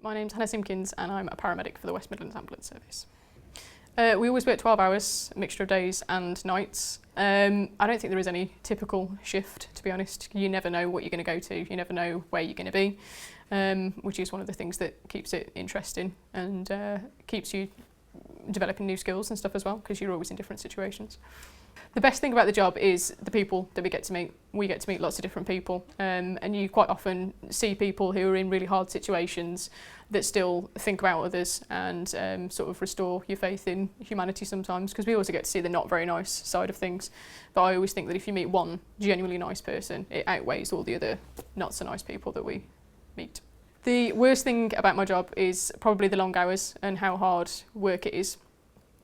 My name's Hannah Simkins and I'm a paramedic for the West Midlands Ambulance Service. We always work 12 hours, a mixture of days and nights. I don't think there is any typical shift, to be honest. You never know what you're going to go to, you never know where you're going to be, which is one of the things that keeps it interesting and keeps you developing new skills and stuff as well, because you're always in different situations. The best thing about the job is the people that we get to meet. We get to meet lots of different people, and you quite often see people who are in really hard situations that still think about others and sort of restore your faith in humanity sometimes, because we also get to see the not very nice side of things. But I always think that if you meet one genuinely nice person, it outweighs all the other not so nice people that we meet. The worst thing about my job is probably the long hours and how hard work it is.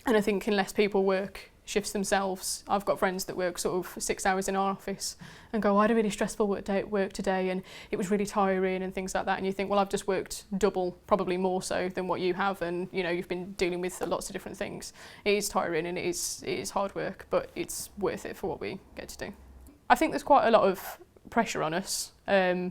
And I think unless people work shifts themselves, I've got friends that work sort of 6 hours in our office and go, I had a really stressful work day at work today and it was really tiring and things like that. And you think, well, I've just worked double, probably more so than what you have, and you know, you've been dealing with lots of different things. It is tiring and it is hard work, but it's worth it for what we get to do. I think there's quite a lot of pressure on us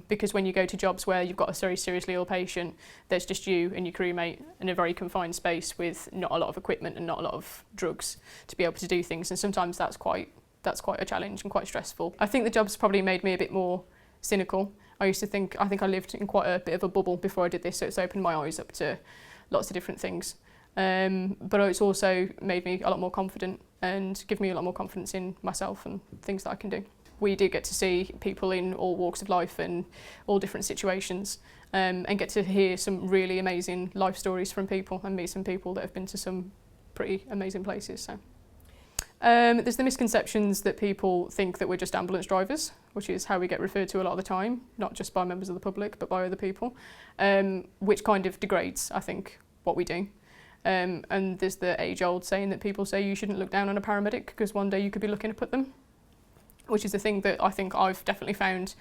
because when you go to jobs where you've got a very seriously ill patient, there's just you and your crewmate in a very confined space with not a lot of equipment and not a lot of drugs to be able to do things, and sometimes that's quite a challenge and quite stressful. I think the job's probably made me a bit more cynical. I think I lived in quite a bit of a bubble before I did this, so it's opened my eyes up to lots of different things. But it's also made me a lot more confident and give me a lot more confidence in myself and things that I can do. We do get to see people in all walks of life and all different situations, and get to hear some really amazing life stories from people and meet some people that have been to some pretty amazing places. So there's the misconceptions that people think that we're just ambulance drivers, which is how we get referred to a lot of the time, not just by members of the public but by other people, which kind of degrades, I think, what we do. And there's the age-old saying that people say you shouldn't look down on a paramedic because one day you could be looking up at them, which is a thing that I think I've definitely found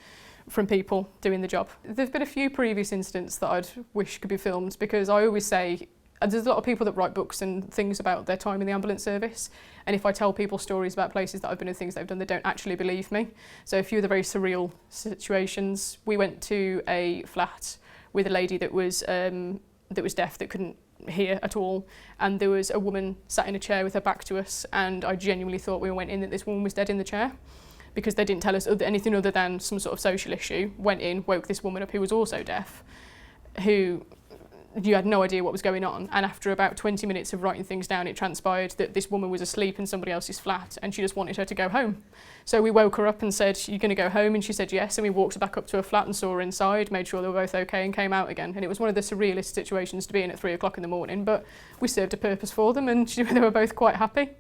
from people doing the job. There's been a few previous incidents that I'd wish could be filmed, because I always say, there's a lot of people that write books and things about their time in the ambulance service, and if I tell people stories about places that I've been and things they've done, they don't actually believe me. So a few of the very surreal situations, we went to a flat with a lady that was deaf, that couldn't hear at all, and there was a woman sat in a chair with her back to us, and I genuinely thought when we went in that this woman was dead in the chair, because they didn't tell us anything other than some sort of social issue. Went in, woke this woman up who was also deaf, who you had no idea what was going on, and after about 20 minutes of writing things down, it transpired that this woman was asleep in somebody else's flat and she just wanted her to go home. So we woke her up and said, "You're going to go home?" And she said yes, and we walked her back up to her flat and saw her inside, made sure they were both okay, and came out again. And it was one of the surrealist situations to be in at 3 o'clock in the morning, but we served a purpose for them and they were both quite happy.